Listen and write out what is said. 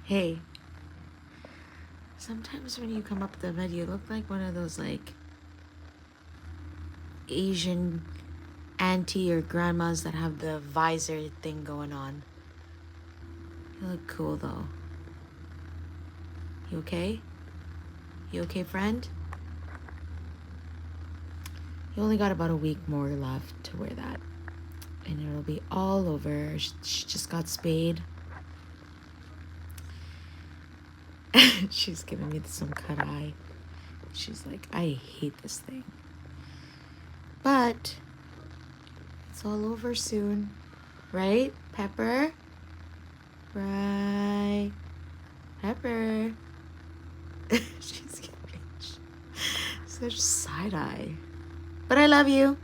Hey, sometimes when you come up the bed, you look like one of those like Asian auntie or grandmas that have the visor thing going on. You look cool though. You okay? You okay, friend? You only got about a week more left to wear that. And it'll be all over. She just got spayed. She's giving me some cut eye. She's like, I hate this thing. But it's all over soon. Right, Pepper? Right. Pepper. She's giving such side eye. But I love you.